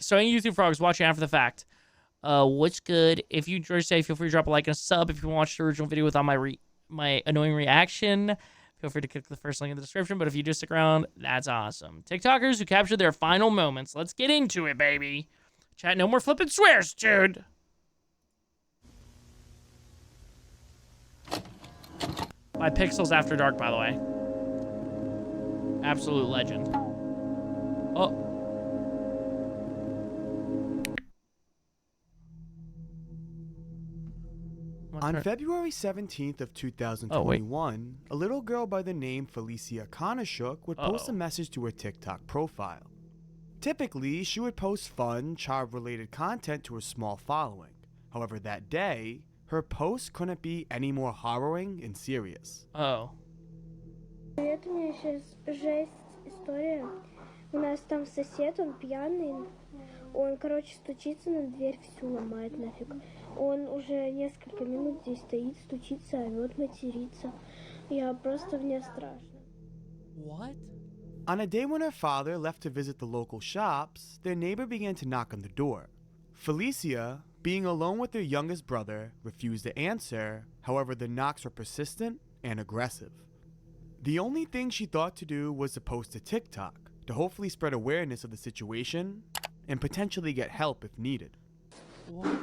So any YouTube frogs watching after the fact, what's good? If you enjoyed today, feel free to drop a like and a sub. If you want to watch the original video without my annoying reaction, feel free to click the first link in the description. But if you just stick around, that's awesome. TikTokers who captured their final moments. Let's get into it, baby. Chat, no more flipping swears, dude. 5 pixels after dark, by the way. Absolute legend. Oh. On February 17th of 2021, a little girl by the name Felicia Konashuk would post a message to her TikTok profile. Typically, she would post fun, child-related content to a small following. However, that day, her post couldn't be any more harrowing and serious. Это у меня сейчас жесть история. У нас там сосед, он пьяный. Он, короче, стучится на дверь, всю ломает нафиг. Он уже несколько минут здесь стоит, стучится, орёт, матерится. Я просто мне страшно. What? On a day when her father left to visit the local shops, their neighbor began to knock on the door. Felicia, being alone with her youngest brother, refused to answer. However, the knocks were persistent and aggressive. The only thing she thought to do was to post to TikTok to hopefully spread awareness of the situation and potentially get help if needed. What?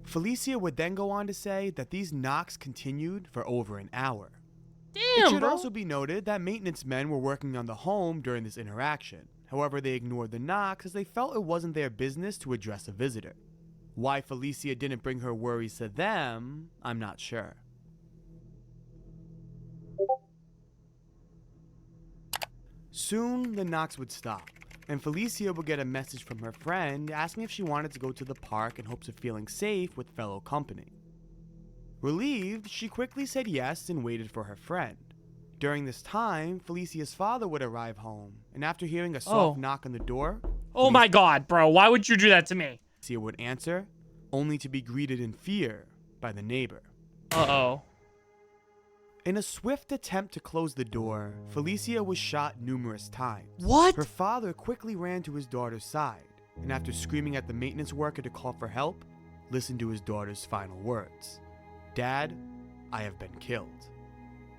Felicia would then go on to say that these knocks continued for over an hour. Damn, it should bro. also be noted that maintenance men were working on the home during this interaction. However, they ignored the knocks as they felt it wasn't their business to address a visitor. Why Felicia didn't bring her worries to them, I'm not sure. Soon, the knocks would stop, and Felicia would get a message from her friend asking if she wanted to go to the park in hopes of feeling safe with fellow company. Relieved, she quickly said yes and waited for her friend. During this time, Felicia's father would arrive home, and after hearing a soft knock on the door, oh my god, bro, why would you do that to me? Felicia would answer, only to be greeted in fear by the neighbor. In a swift attempt to close the door, Felicia was shot numerous times. What? Her father quickly ran to his daughter's side, and after screaming at the maintenance worker to call for help, listened to his daughter's final words. Dad, I have been killed.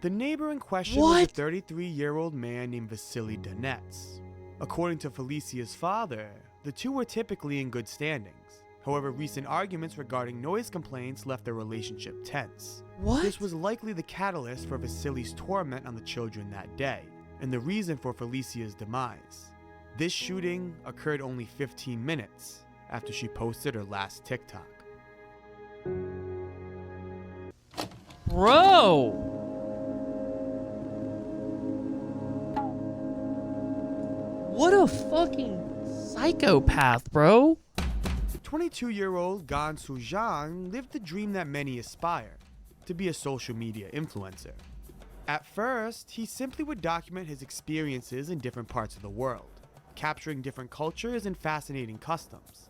The neighbor in question was a 33-year-old man named Vasily Donets. According to Felicia's father, the two were typically in good standings. However, recent arguments regarding noise complaints left their relationship tense. This was likely the catalyst for Vasily's torment on the children that day, and the reason for Felicia's demise. This shooting occurred only 15 minutes after she posted her last TikTok. Bro! What a fucking psychopath, bro. 22-year-old Gan Suzhang lived the dream that many aspire, to be a social media influencer. At first, he simply would document his experiences in different parts of the world, capturing different cultures and fascinating customs.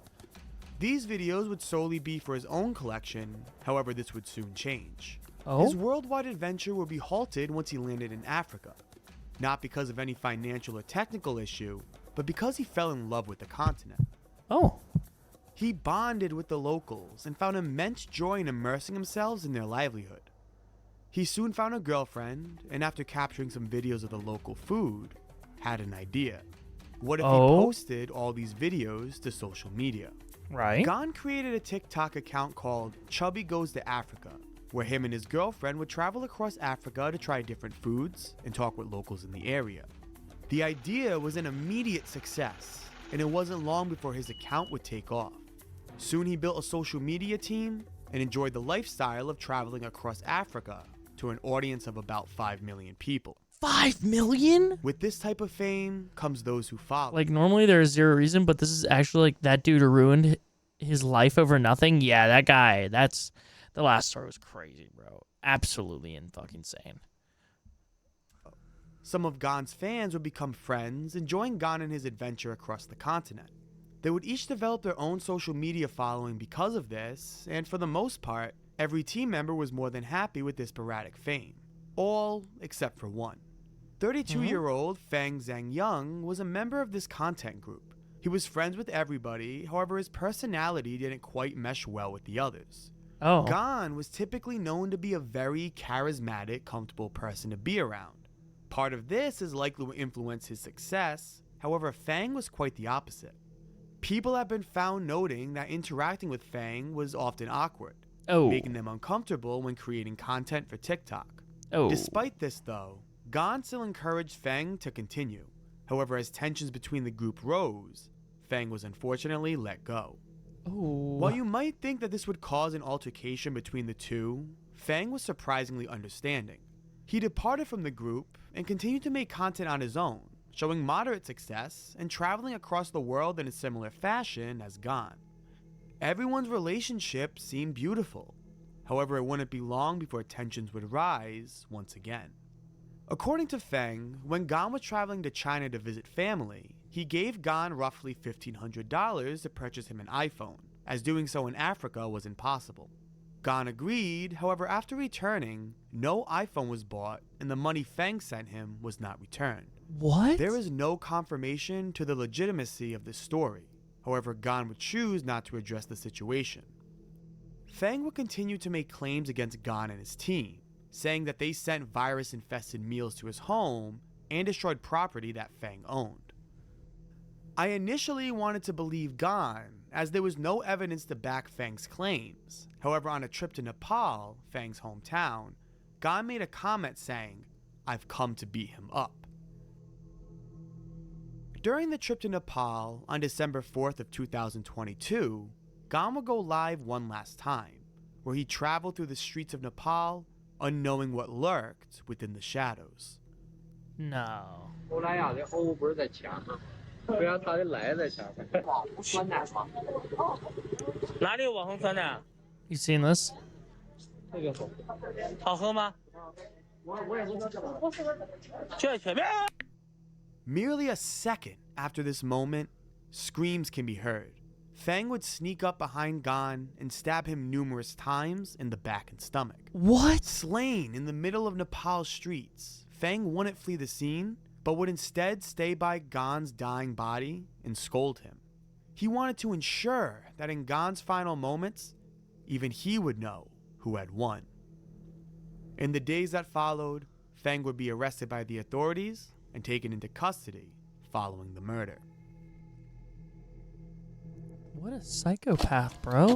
These videos would solely be for his own collection, however this would soon change. His worldwide adventure would be halted once he landed in Africa, not because of any financial or technical issue, but because he fell in love with the continent. He bonded with the locals and found immense joy in immersing himself in their livelihood. He soon found a girlfriend, and after capturing some videos of the local food, had an idea. What if he posted all these videos to social media? Gan created a TikTok account called Chubby Goes to Africa, where him and his girlfriend would travel across Africa to try different foods and talk with locals in the area. The idea was an immediate success, and it wasn't long before his account would take off. Soon he built a social media team and enjoyed the lifestyle of traveling across Africa to an audience of about 5 million people. 5 million? With this type of fame comes those who follow. Like, normally there's zero reason, but this is actually like that dude ruined his life over nothing. Yeah, that guy, that's... The last story was crazy, bro. Absolutely fucking insane. Some of Gan's fans would become friends and join Gan in his adventure across the continent. They would each develop their own social media following because of this, and for the most part, every team member was more than happy with this sporadic fame. All except for one. 32-year-old Fang Zhangyang was a member of this content group. He was friends with everybody, however his personality didn't quite mesh well with the others. Oh. Gan was typically known to be a very charismatic, comfortable person to be around. Part of this is likely to influence his success, however Fang was quite the opposite. People have been found noting that interacting with Fang was often awkward, making them uncomfortable when creating content for TikTok. Despite this though, Gan still encouraged Fang to continue. However, as tensions between the group rose, Fang was unfortunately let go. While you might think that this would cause an altercation between the two, Fang was surprisingly understanding. He departed from the group and continued to make content on his own, showing moderate success and traveling across the world in a similar fashion as Gan. Everyone's relationship seemed beautiful. However, it wouldn't be long before tensions would rise once again. According to Feng, when Gan was traveling to China to visit family, he gave Gan roughly $1,500 to purchase him an iPhone, as doing so in Africa was impossible. Gan agreed, however after returning, no iPhone was bought and the money Feng sent him was not returned. What? There is no confirmation to the legitimacy of this story, however Gan would choose not to address the situation. Feng would continue to make claims against Gan and his team, saying that they sent virus-infested meals to his home and destroyed property that Feng owned. I initially wanted to believe Gan, as there was no evidence to back Feng's claims. However, on a trip to Nepal, Feng's hometown, Gan made a comment saying, "I've come to beat him up." During the trip to Nepal on December 4th of 2022, Gan would go live one last time, where he traveled through the streets of Nepal, unknowing what lurked within the shadows. No. You seen this? Merely a second after this moment, screams can be heard. Feng would sneak up behind Gan and stab him numerous times in the back and stomach. What? Slain in the middle of Nepal's streets, Feng wouldn't flee the scene, but would instead stay by Gan's dying body and scold him. He wanted to ensure that in Gan's final moments, even he would know who had won. In the days that followed, Feng would be arrested by the authorities and taken into custody following the murder. What a psychopath, bro.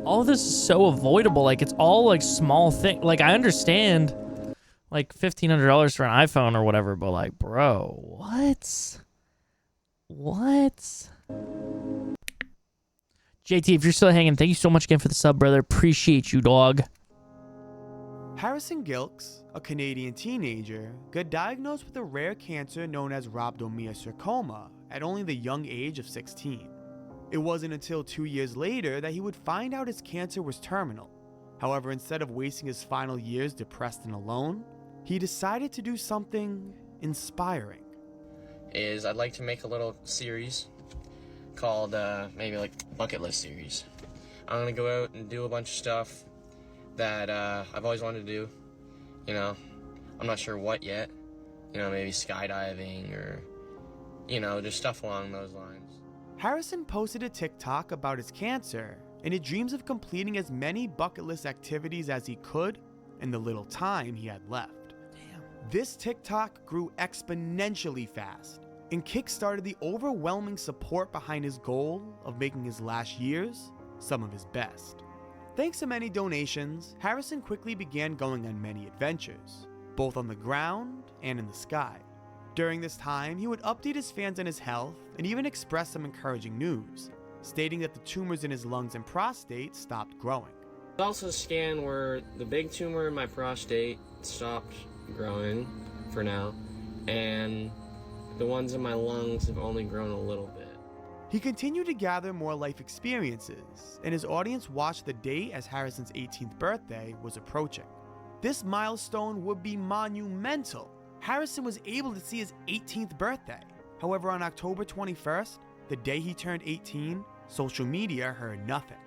All of this is so avoidable. Like, it's all, like, small thing. Like, I understand, like, $1,500 for an iPhone or whatever, but, like, bro, what? What? JT, if you're still hanging, thank you so much again for the sub, brother. Appreciate you, dog. Harrison Gilks, a Canadian teenager, got diagnosed with a rare cancer known as rhabdomyosarcoma at only the young age of 16. It wasn't until 2 years later that he would find out his cancer was terminal. However, instead of wasting his final years depressed and alone, he decided to do something inspiring. I'd like to make a little series called maybe like bucket list series. I'm gonna go out and do a bunch of stuff that I've always wanted to do. You know, I'm not sure what yet. You know, maybe skydiving or, you know, just stuff along those lines. Harrison posted a TikTok about his cancer, and he dreams of completing as many bucket list activities as he could in the little time he had left. Damn. This TikTok grew exponentially fast and kickstarted the overwhelming support behind his goal of making his last years some of his best. Thanks to many donations, Harrison quickly began going on many adventures, both on the ground and in the sky. During this time, he would update his fans on his health and even express some encouraging news, stating that the tumors in his lungs and prostate stopped growing. I also scanned where the big tumor in my prostate stopped growing for now, and the ones in my lungs have only grown a little bit. He continued to gather more life experiences, and his audience watched the date as Harrison's 18th birthday was approaching. This milestone would be monumental. Harrison was able to see his 18th birthday. However, on October 21st, the day he turned 18, social media heard nothing.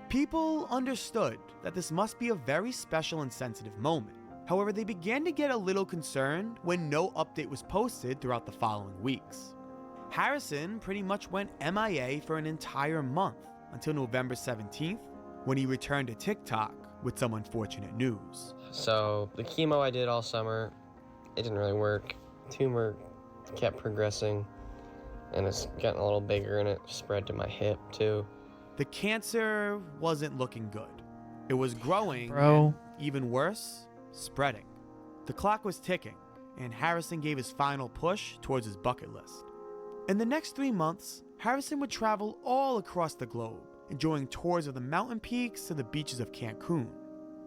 People understood that this must be a very special and sensitive moment. However, they began to get a little concerned when no update was posted throughout the following weeks. Harrison pretty much went MIA for an entire month until November 17th, when he returned to TikTok with some unfortunate news. So the chemo I did all summer, it didn't really work. Tumor kept progressing, and it's gotten a little bigger, and it spread to my hip too. The cancer wasn't looking good. It was growing, Bro. and even worse, spreading. The clock was ticking, and Harrison gave his final push towards his bucket list. In the next 3 months, Harrison would travel all across the globe, enjoying tours of the mountain peaks to the beaches of Cancun.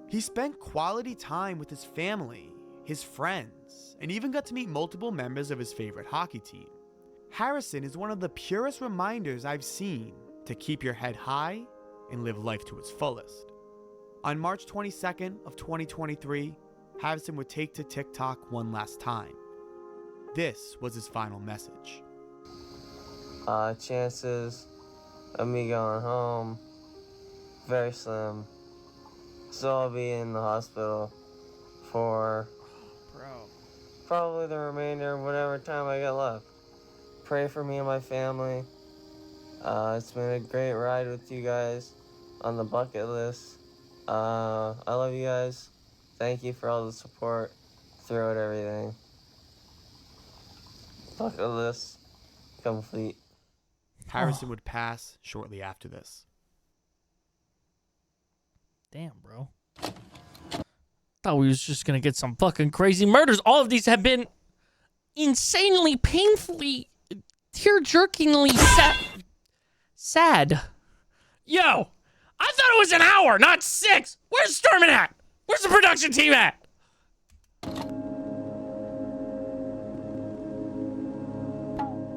He spent quality time with his family, his friends, and even got to meet multiple members of his favorite hockey team. Harrison is one of the purest reminders I've seen to keep your head high and live life to its fullest. On March 22nd of 2023, Harrison would take to TikTok one last time. This was his final message. Chances of me going home, very slim. So I'll be in the hospital for probably the remainder of whatever time I got left. Pray for me and my family. It's been a great ride with you guys on the bucket list. I love you guys. Thank you for all the support throughout everything. Bucket list complete. Harrison would pass shortly after this. Damn, bro. Thought we was just gonna get some fucking crazy murders. All of these have been insanely, painfully, tear-jerkingly sad. Yo, I thought it was an hour, not 6. Where's Stormin at? Where's the production team at?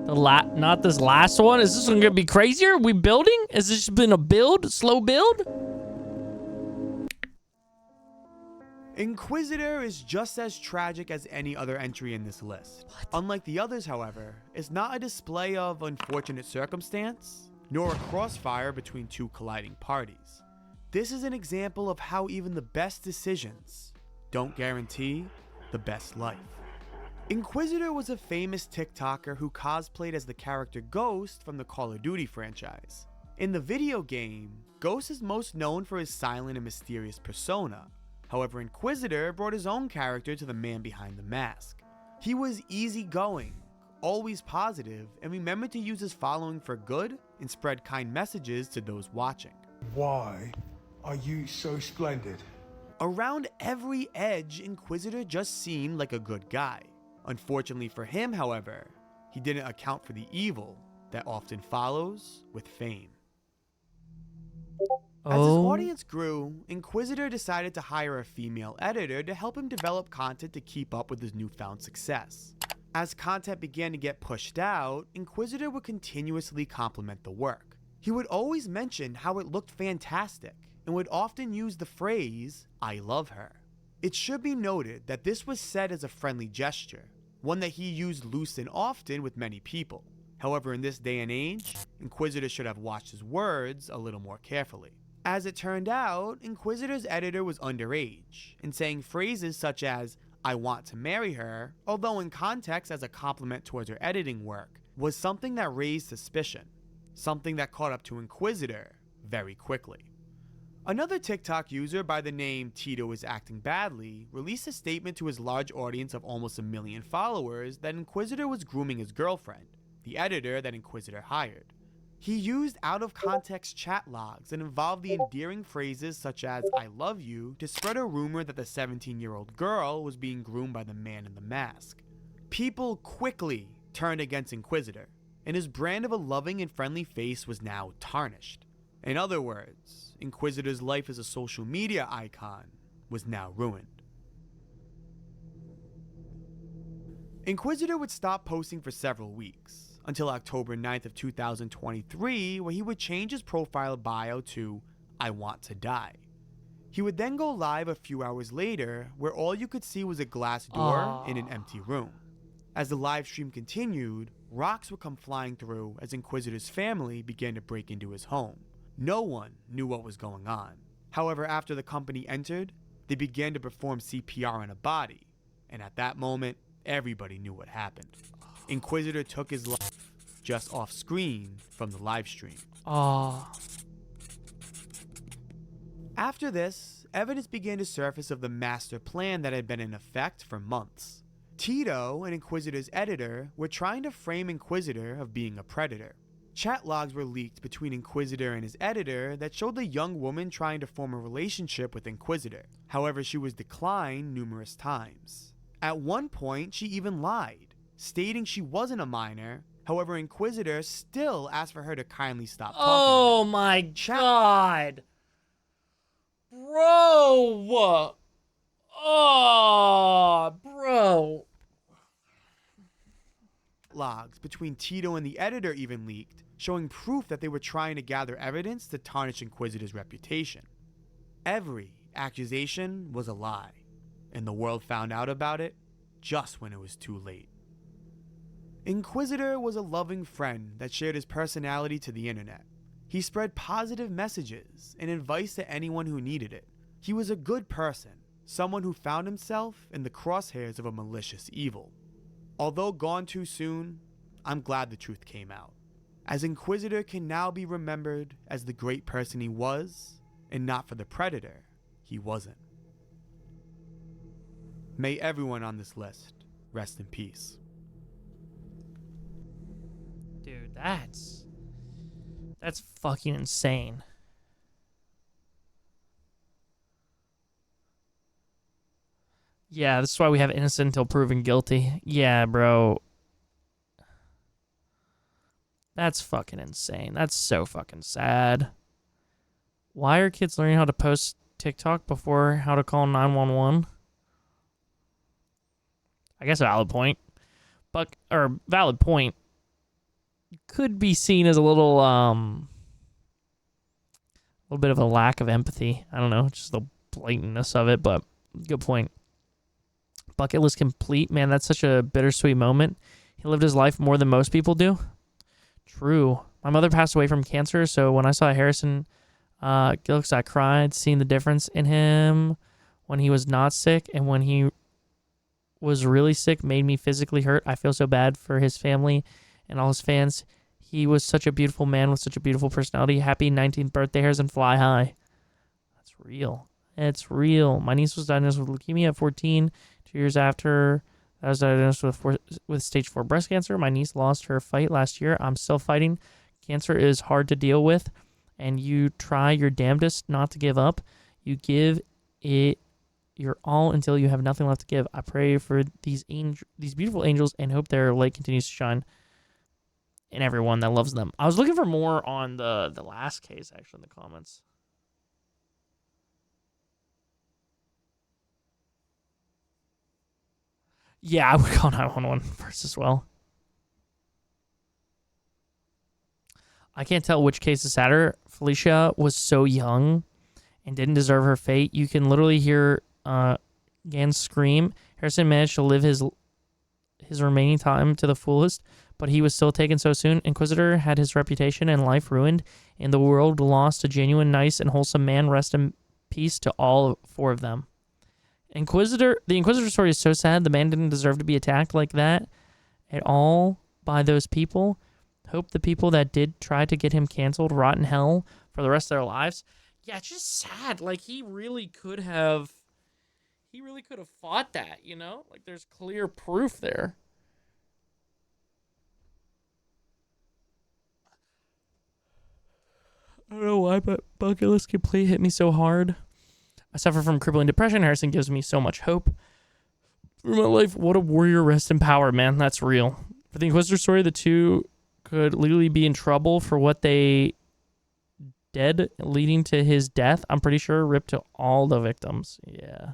Not this last one. Is this one gonna be crazier? We building? Has this been a build? Slow build? Inquisitor is just as tragic as any other entry in this list. Unlike the others, however, it's not a display of unfortunate circumstance, nor a crossfire between two colliding parties. This is an example of how even the best decisions don't guarantee the best life. Inquisitor was a famous TikToker who cosplayed as the character Ghost from the Call of Duty franchise. In the video game, Ghost is most known for his silent and mysterious persona. However, Inquisitor brought his own character to the man behind the mask. He was easygoing, always positive, and remembered to use his following for good and spread kind messages to those watching. Why are you so splendid? Around every edge, Inquisitor just seemed like a good guy. Unfortunately for him, however, he didn't account for the evil that often follows with fame. As his audience grew, Inquisitor decided to hire a female editor to help him develop content to keep up with his newfound success. As content began to get pushed out, Inquisitor would continuously compliment the work. He would always mention how it looked fantastic, and would often use the phrase, "I love her." It should be noted that this was said as a friendly gesture, one that he used loose and often with many people. However, in this day and age, Inquisitor should have watched his words a little more carefully. As it turned out, Inquisitor's editor was underage, and saying phrases such as, "I want to marry her," although in context as a compliment towards her editing work, was something that raised suspicion, something that caught up to Inquisitor very quickly. Another TikTok user by the name Tito is Acting Badly released a statement to his large audience of almost 1 million followers that Inquisitor was grooming his girlfriend, the editor that Inquisitor hired. He used out-of-context chat logs that involved the endearing phrases such as "I love you" to spread a rumor that the 17-year-old girl was being groomed by the man in the mask. People quickly turned against Inquisitor, and his brand of a loving and friendly face was now tarnished. In other words, Inquisitor's life as a social media icon was now ruined. Inquisitor would stop posting for several weeks, until October 9th of 2023, where he would change his profile bio to "I want to die." He would then go live a few hours later, where all you could see was a glass door in an empty room. As the live stream continued, rocks would come flying through as Inquisitor's family began to break into his home. No one knew what was going on. However, after the company entered, they began to perform CPR on a body, and at that moment, everybody knew what happened. Inquisitor took his life just off screen from the live stream. Oh. After this, evidence began to surface of the master plan that had been in effect for months. Tito, an Inquisitor's editor, were trying to frame Inquisitor of being a predator. Chat logs were leaked between Inquisitor and his editor that showed the young woman trying to form a relationship with Inquisitor. However, she was declined numerous times. At one point, she even lied, stating she wasn't a minor. However, Inquisitor still asked for her to kindly stop talking. Oh my god. Bro. Oh, bro. Logs between Tito and the editor even leaked, showing proof that they were trying to gather evidence to tarnish Inquisitor's reputation. Every accusation was a lie, and the world found out about it just when it was too late. Inquisitor was a loving friend that shared his personality to the internet. He spread positive messages and advice to anyone who needed it. He was a good person, someone who found himself in the crosshairs of a malicious evil. Although gone too soon, I'm glad the truth came out, as Inquisitor can now be remembered as the great person he was, and not for the predator he wasn't. May everyone on this list rest in peace. Dude, that's fucking insane. Yeah, this is why we have innocent until proven guilty. Yeah, bro. That's fucking insane. That's so fucking sad. Why are kids learning how to post TikTok before how to call 911? I guess a valid point. Valid point. Could be seen as a little bit of a lack of empathy. I don't know, just the blatantness of it, but good point. Bucket list complete. Man, that's such a bittersweet moment. He lived his life more than most people do. True. My mother passed away from cancer, so when I saw Harrison Gilks, I cried, seeing the difference in him when he was not sick and when he was really sick made me physically hurt. I feel so bad for his family and all his fans. He was such a beautiful man with such a beautiful personality. Happy 19th birthday, Harrison. Fly high. That's real. It's real. My niece was diagnosed with leukemia at 14. 2 years after I was diagnosed with stage 4 breast cancer. My niece lost her fight last year. I'm still fighting. Cancer is hard to deal with, and you try your damnedest not to give up. You give it your all until you have nothing left to give. I pray for these beautiful angels and hope their light continues to shine in everyone that loves them. I was looking for more on the last case, actually, in the comments. Yeah, I would call 911 first as well. I can't tell which case is sadder. Felicia was so young and didn't deserve her fate. You can literally hear Gans scream. Harrison managed to live his remaining time to the fullest, but he was still taken so soon. Inquisitor had his reputation and life ruined, and the world lost a genuine, nice, and wholesome man. Rest in peace to all 4 of them. The Inquisitor story is so sad. The man didn't deserve to be attacked like that at all by those people. Hope the people that did try to get him canceled rot in hell for the rest of their lives. Yeah, it's just sad. Like, he really could have fought that, you know? Like, there's clear proof there. I don't know why, but Bucket List Complete hit me so hard. I suffer from crippling depression. Harrison gives me so much hope through my life. What a warrior, rest in power, man. That's real. For the Inquisitor story, the 2 could legally be in trouble for what they did, leading to his death. I'm pretty sure. Rip to all the victims. Yeah.